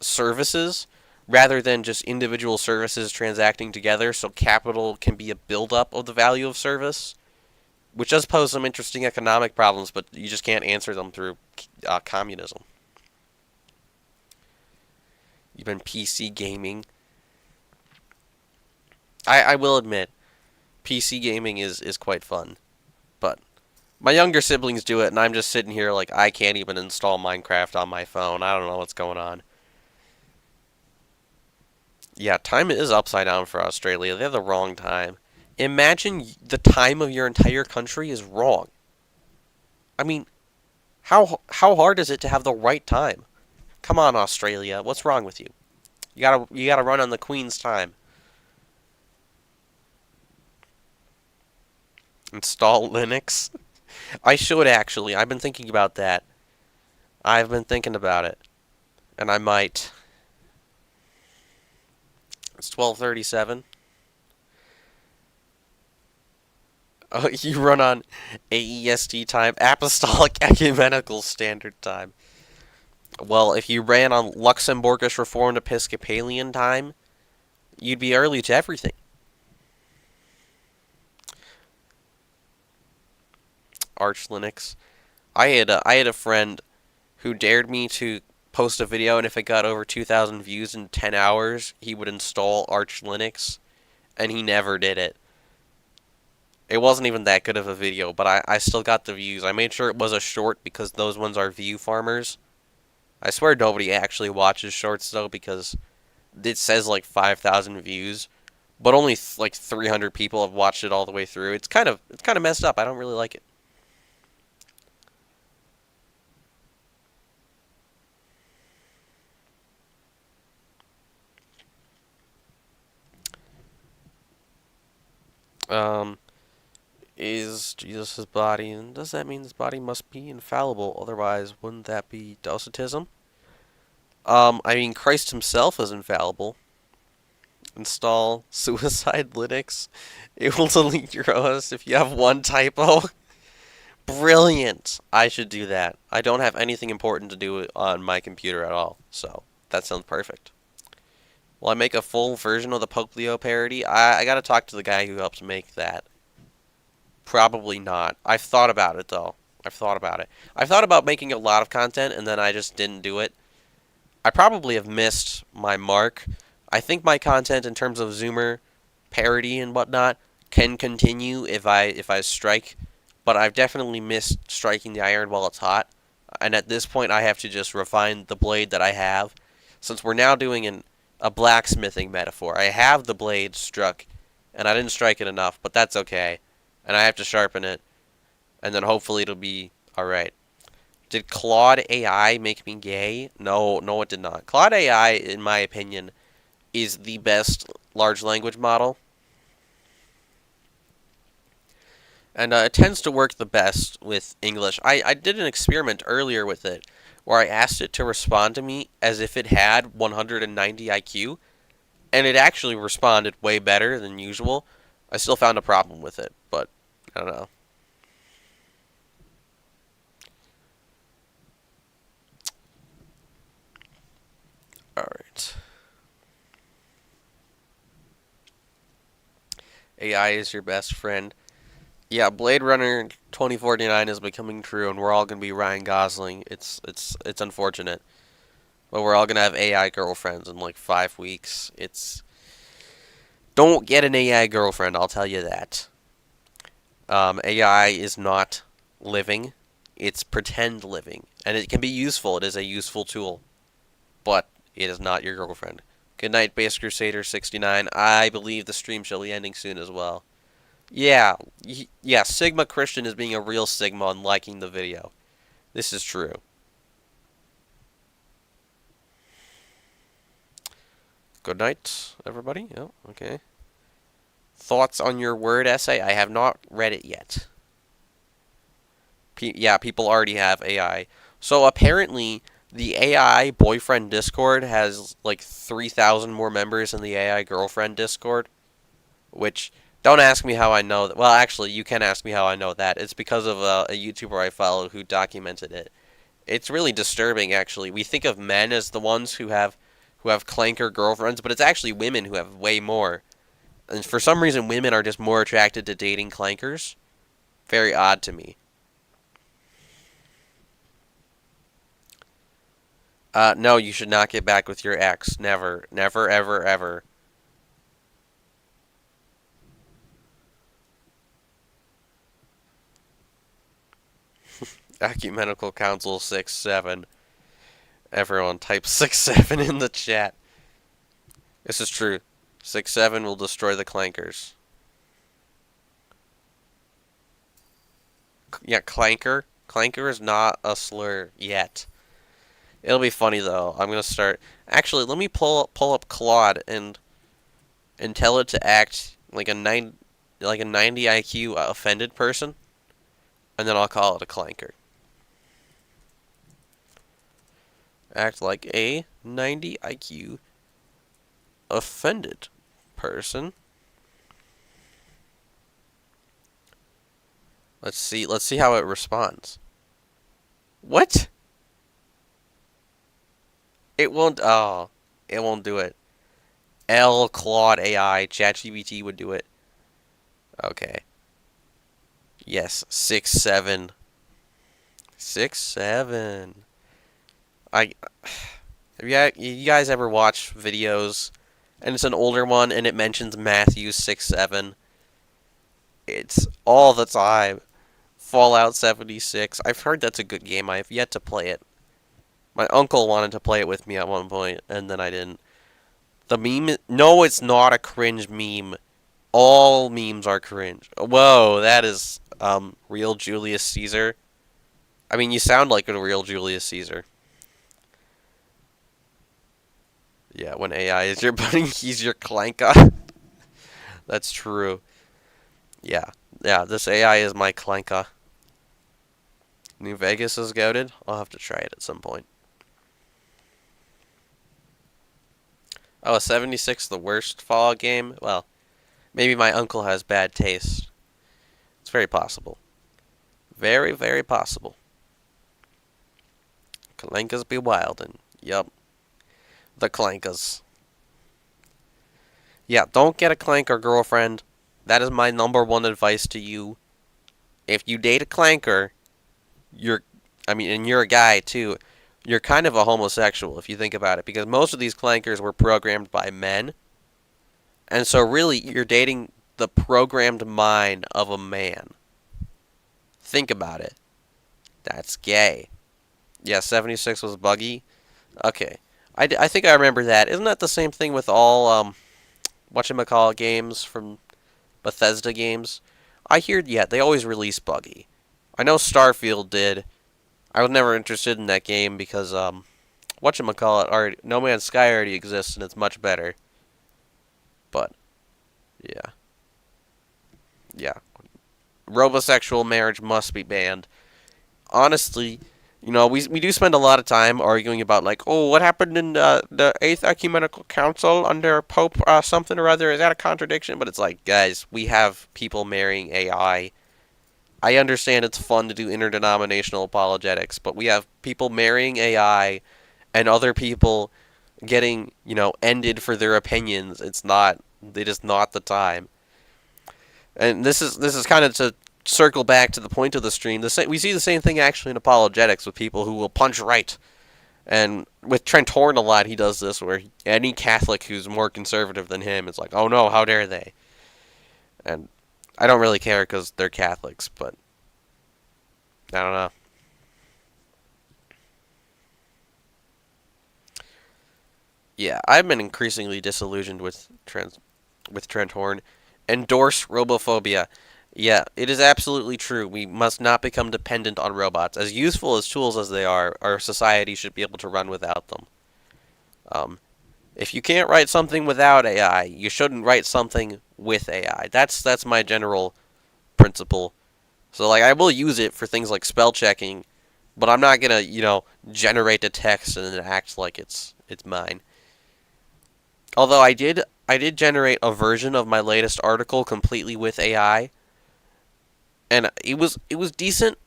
services rather than just individual services transacting together. So capital can be a buildup of the value of service, which does pose some interesting economic problems, but you just can't answer them through communism. You've been PC gaming. I will admit, PC gaming is quite fun, but my younger siblings do it, and I'm just sitting here like I can't even install Minecraft on my phone. I don't know what's going on. Yeah, time is upside down for Australia. They have the wrong time. Imagine the time of your entire country is wrong. I mean, how hard is it to have the right time? Come on, Australia. What's wrong with you? You gotta run on the Queen's time. Install Linux. I should actually. I've been thinking about that. I've been thinking about it, and I might. It's 12:37. Oh, you run on AEST time, Apostolic Ecumenical Standard Time. Well, if you ran on Luxembourgish Reformed Episcopalian time, you'd be early to everything. Arch Linux. I had a friend who dared me to post a video, and if it got over 2,000 views in 10 hours, he would install Arch Linux, and he never did it. It wasn't even that good of a video, but I still got the views. I made sure it was a short because those ones are view farmers. I swear nobody actually watches shorts, though, because it says like 5,000 views, but only like 300 people have watched it all the way through. It's kind of messed up. I don't really like it. Um, is Jesus his body, and does that mean his body must be infallible? Otherwise, wouldn't that be Docetism? I mean, Christ himself is infallible. Install Suicide Linux. It will delete your OS if you have one typo. Brilliant! I should do that. I don't have anything important to do on my computer at all, so that sounds perfect. Will I make a full version of the Pope Leo parody? I gotta talk to the guy who helped make that. Probably not. I've thought about it, though. I've thought about it. I've thought about making a lot of content, and then I just didn't do it. I probably have missed my mark. I think my content in terms of Zoomer parody and whatnot can continue if I strike, but I've definitely missed striking the iron while it's hot. And at this point, I have to just refine the blade that I have. Since we're now doing a blacksmithing metaphor, I have the blade struck, and I didn't strike it enough, but that's okay. And I have to sharpen it, and then hopefully it'll be alright. Did Claude AI make me gay? No, no, it did not. Claude AI, in my opinion, is the best large language model, and it tends to work the best with English. I did an experiment earlier with it, where I asked it to respond to me as if it had 190 IQ, and it actually responded way better than usual. I still found a problem with it, but I don't know. Alright. AI is your best friend. Yeah, Blade Runner 2049 is becoming true, and we're all gonna be Ryan Gosling. It's unfortunate, but we're all gonna have AI girlfriends in like 5 weeks. It's Don't get an AI girlfriend. I'll tell you that. AI is not living; it's pretend living, and it can be useful. It is a useful tool, but it is not your girlfriend. Good night, Base Crusader 69. I believe the stream shall be ending soon as well. Yeah, yeah, Sigma Christian is being a real Sigma and liking the video. This is true. Good night, everybody. Oh, okay. Thoughts on your word essay? I have not read it yet. Yeah, people already have AI. So apparently, the AI boyfriend Discord has like 3,000 more members than the AI girlfriend Discord. Which, don't ask me how I know that. Well, actually, you can ask me how I know that. It's because of a YouTuber I follow who documented it. It's really disturbing, actually. We think of men as the ones who have clanker girlfriends, but it's actually women who have way more. And for some reason, women are just more attracted to dating clankers. Very odd to me. No, you should not get back with your ex. Never. Never, ever, ever. Ecumenical Council 6-7. Everyone type 6-7 in the chat. This is true. 6-7 will destroy the clankers. Yeah, clanker. Clanker is not a slur yet. It'll be funny though. I'm gonna start. Actually, let me pull up Claude and tell it to act like a 90 IQ offended person, and then I'll call it a clanker. Act like a 90 IQ offended person. Let's see how it responds. What? It won't it won't do it. Claude AI ChatGPT would do it. Okay. Yes, 6-7. 6-7. I you guys ever watch videos and it's an older one and it mentions Matthew 6-7? It's all the time. Fallout 76. I've heard that's a good game. I have yet to play it. My uncle wanted to play it with me at one point, and then I didn't. The meme... No, it's not a cringe meme. All memes are cringe. Whoa, that is, real Julius Caesar. I mean, you sound like a real Julius Caesar. Yeah, when AI is your buddy, he's your clanka. That's true. Yeah. Yeah, this AI is my clanka. New Vegas is goated. I'll have to try it at some point. Oh, a 76 the worst Fallout game? Well, maybe my uncle has bad taste. It's very possible. Very, very possible. Clankas be wildin'. Yup. The clankas. Yeah, don't get a clanker girlfriend. That is my number one advice to you. If you date a clanker, and you're a guy too, you're kind of a homosexual if you think about it, because most of these clankers were programmed by men. And so really, you're dating the programmed mind of a man. Think about it. That's gay. Yeah, 76 was buggy. Okay. I think I remember that. Isn't that the same thing with all, whatchamacallit games from Bethesda games? I hear, yeah, they always release buggy. I know Starfield did. I was never interested in that game because, whatchamacallit, No Man's Sky already exists and it's much better. But, yeah. Yeah. Robosexual marriage must be banned. Honestly, we do spend a lot of time arguing about, like, oh, what happened in the Eighth Ecumenical Council under Pope something or other? Is that a contradiction? But it's like, guys, we have people marrying AI. I understand it's fun to do interdenominational apologetics, but we have people marrying AI and other people getting, ended for their opinions. It is not the time. And this is kind of to circle back to the point of the stream. We see the same thing actually in apologetics with people who will punch right. And with Trent Horn a lot, he does this where any Catholic who's more conservative than him is like, oh no, how dare they? And I don't really care because they're Catholics, but I don't know. Yeah, I've been increasingly disillusioned with Trent Horn. Endorse robophobia. Yeah, it is absolutely true. We must not become dependent on robots. As useful as tools as they are, our society should be able to run without them. If you can't write something without AI, you shouldn't write something with AI. That's my general principle. So like I will use it for things like spell checking, but I'm not gonna generate the text and then act like it's mine. Although I did generate a version of my latest article completely with AI, and it was decent,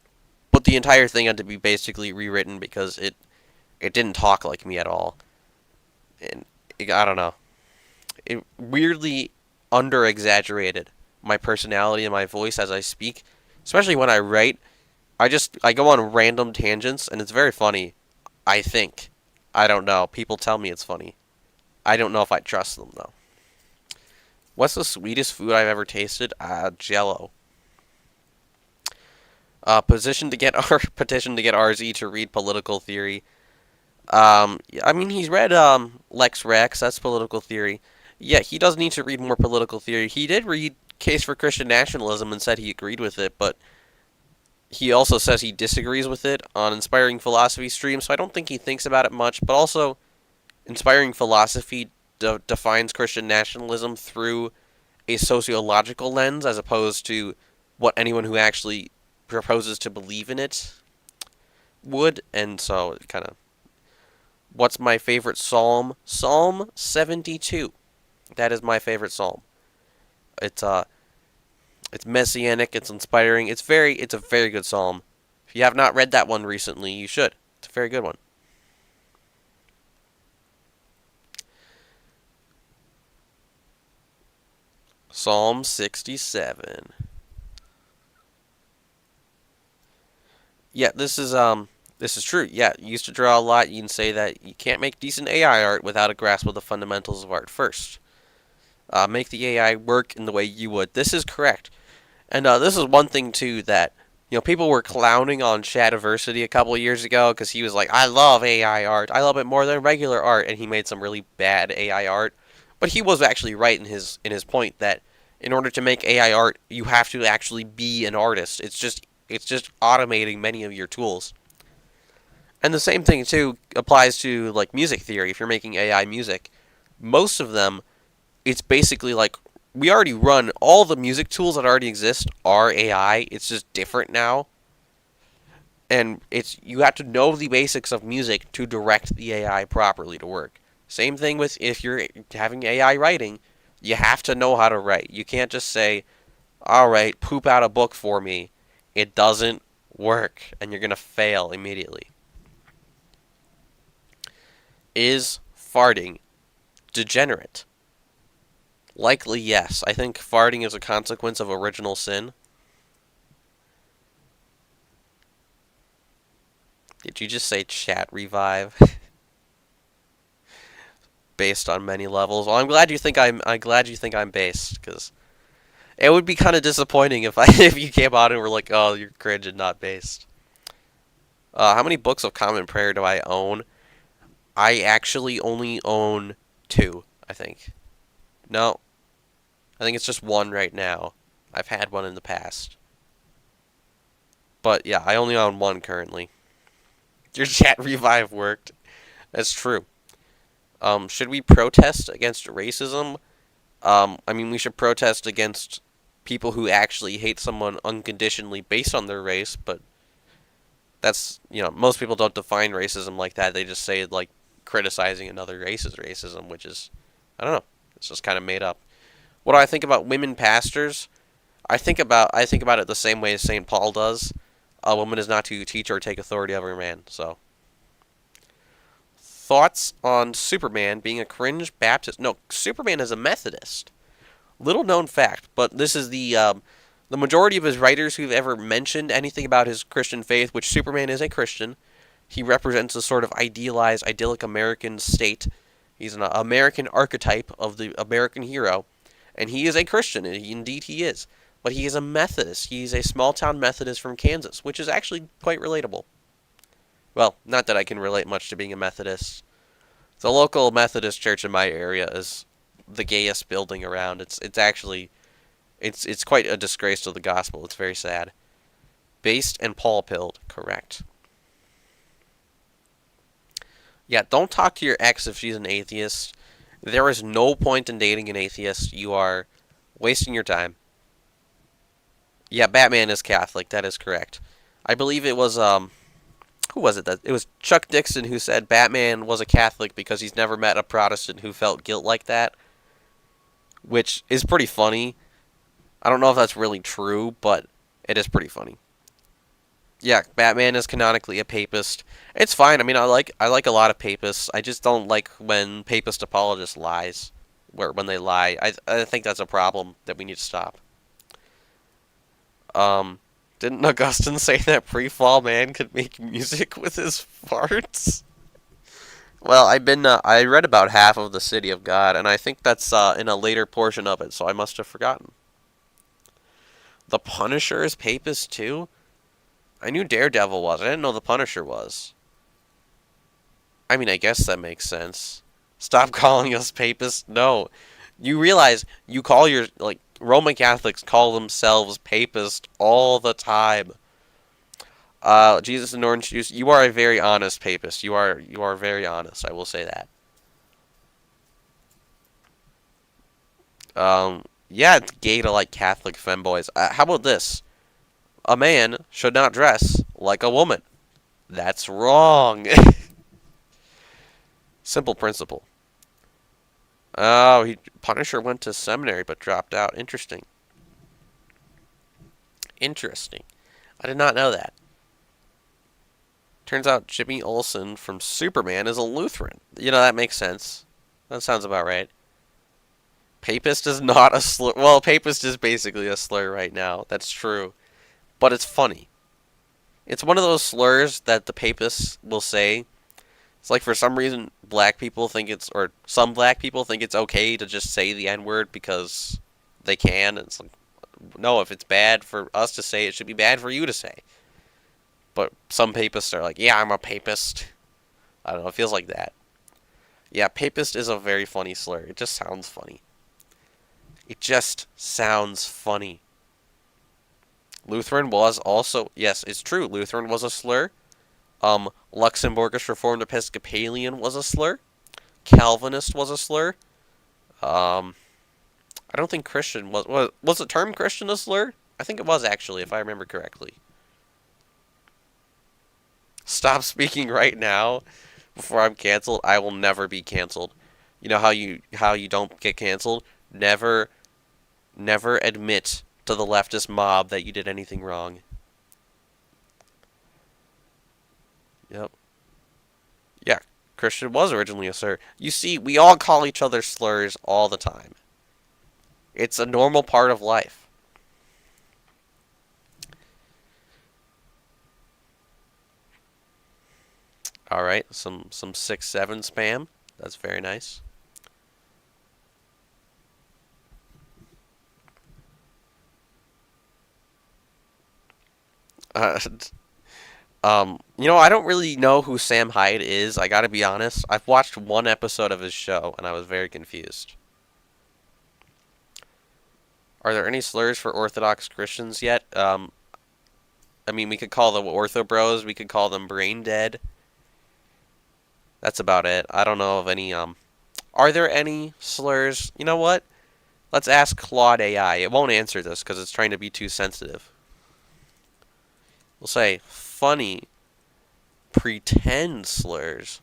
but the entire thing had to be basically rewritten because it didn't talk like me at all, and I don't know. It weirdly under exaggerated my personality and my voice as I speak, especially when I write. I go on random tangents and it's very funny. I think. I don't know. People tell me it's funny. I don't know if I trust them though. What's the sweetest food I've ever tasted? Jello. Petition to get RZ to read political theory. I mean he's read Lex Rex. That's political theory. Yeah, he does need to read more political theory. He did read Case for Christian Nationalism and said he agreed with it, but he also says he disagrees with it on Inspiring Philosophy stream, so I don't think he thinks about it much. But also, Inspiring Philosophy defines Christian nationalism through a sociological lens as opposed to what anyone who actually proposes to believe in it would. And so, it kind of. What's my favorite psalm? Psalm 72. That is my favorite psalm. It's it's messianic, it's inspiring. It's a very good psalm. If you have not read that one recently, you should. It's a very good one. Psalm 67. Yeah, this is true. Yeah, you used to draw a lot. You can say that you can't make decent AI art without a grasp of the fundamentals of art first. Make the AI work in the way you would. This is correct. And this is one thing too that people were clowning on Shadiversity a couple of years ago because he was like, "I love AI art. I love it more than regular art," and he made some really bad AI art. But he was actually right in his point that in order to make AI art, you have to actually be an artist. It's just automating many of your tools. And the same thing too applies to like music theory. If you're making AI music, most of them, it's basically like we already run all the music tools that already exist are AI. It's just different now. And it's you have to know the basics of music to direct the AI properly to work. Same thing with if you're having AI writing, you have to know how to write. You can't just say, "All right, poop out a book for me." It doesn't work and you're going to fail immediately. Is farting degenerate? Likely yes. I think farting is a consequence of original sin. Did you just say chat revive? Based on many levels. Well, I'm glad you think I'm based because it would be kind of disappointing if if you came out and were like, "Oh, you're cringe and not based." How many books of Common Prayer do I own? I actually only own two, I think. No, I think it's just one right now. I've had one in the past. But yeah, I only own one currently. Your chat revive worked. That's true. Should we protest against racism? I mean, we should protest against people who actually hate someone unconditionally based on their race, but most people don't define racism like that. They just say, like, criticizing another race is racism, which is, I don't know, it's just kind of made up. What do I think about women pastors? I think about it the same way as St. Paul does. A woman is not to teach or take authority over a man, so. Thoughts on Superman being a cringe Baptist? No, Superman is a Methodist. Little known fact, but this is the majority of his writers who've ever mentioned anything about his Christian faith, which Superman is a Christian. He represents a sort of idealized, idyllic American state. He's an American archetype of the American hero, and he is a Christian. Indeed, he is. But he is a Methodist. He's a small-town Methodist from Kansas, which is actually quite relatable. Well, not that I can relate much to being a Methodist. The local Methodist church in my area is the gayest building around. It's quite a disgrace to the gospel. It's very sad. Based and Paul-pilled, correct. Yeah, don't talk to your ex if she's an atheist. There is no point in dating an atheist. You are Wasting your time. Yeah, Batman is Catholic. That is correct. I believe it was who was it that it was Chuck Dixon who said Batman was a Catholic because he's never met a Protestant who felt guilt like that, which is pretty funny. I don't know if that's really true, but it is pretty funny. Yeah, Batman is canonically a papist. It's fine. I mean, I like a lot of papists. I just don't like when papist apologists lies, where when they lie. I think that's a problem that we need to stop. Um, didn't Augustine say that pre-fall man could make music with his farts? Well, I read about half of the City of God, and I think that's in a later portion of it, so I must have forgotten. The Punisher is papist too? I knew Daredevil was. I didn't know the Punisher was. I mean, I guess that makes sense. Stop calling us papists. No. You realize you call your, like, Roman Catholics call themselves papist all the time. Jesus and Orange Juice, you are a very honest papist. You are very honest. I will say that. Yeah, it's gay to like Catholic femboys. How about this? A man should not dress like a woman. That's wrong. Simple principle. Oh, Punisher went to seminary but dropped out. Interesting. Interesting. I did not know that. Turns out Jimmy Olsen from Superman is a Lutheran. That makes sense. That sounds about right. Papist is not a slur. Well, papist is basically a slur right now. That's true. But it's funny. It's one of those slurs that the papists will say. It's like for some reason black people think or some black people think it's okay to just say the N-word because they can. And it's like, no, if it's bad for us to say, it should be bad for you to say. But some papists are like, yeah, I'm a papist. I don't know, it feels like that. Yeah, papist is a very funny slur. It just sounds funny. It just sounds funny. Lutheran was also, yes, it's true, Lutheran was a slur. Luxembourgish Reformed Episcopalian was a slur. Calvinist was a slur. I don't think Christian was the term Christian a slur? I think it was actually, if I remember correctly. Stop speaking right now before I'm canceled. I will never be canceled. You know how you don't get canceled? Never admit to the leftist mob that you did anything wrong. Yep. Yeah, Christian was originally a slur. You see, we all call each other slurs all the time. It's a normal part of life. All right, some 6-7 spam. That's very nice. Uh, I don't really know who Sam Hyde is. I gotta be honest. I've watched one episode of his show, and I was very confused. Are there any slurs for Orthodox Christians yet? I mean, we could call them Ortho Bros. We could call them Brain Dead. That's about it. I don't know of any, Are there any slurs? You know what? Let's ask Claude AI. It won't answer this because it's trying to be too sensitive. We'll say, funny pretend slurs.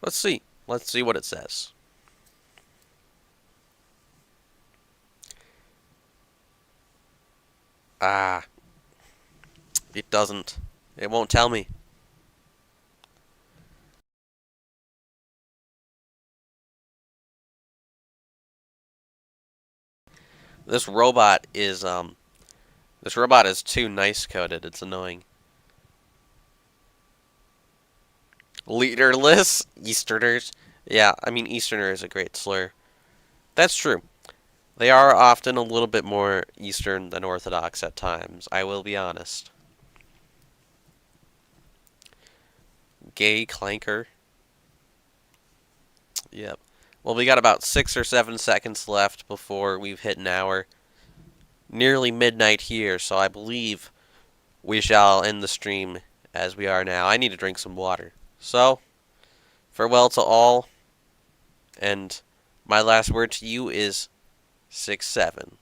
Let's see. Let's see what it says. Ah, it doesn't. It won't tell me. This robot is too nice coded. It's annoying. Leaderless Easterners. Yeah, I mean Easterner is a great slur. That's true. They are often a little bit more Eastern than Orthodox at times. I will be honest. Gay clanker. Yep. Well, we got about 6 or 7 seconds left before we've hit an hour. Nearly midnight here, so I believe we shall end the stream as we are now. I need to drink some water. So, farewell to all, and my last word to you is 6-7.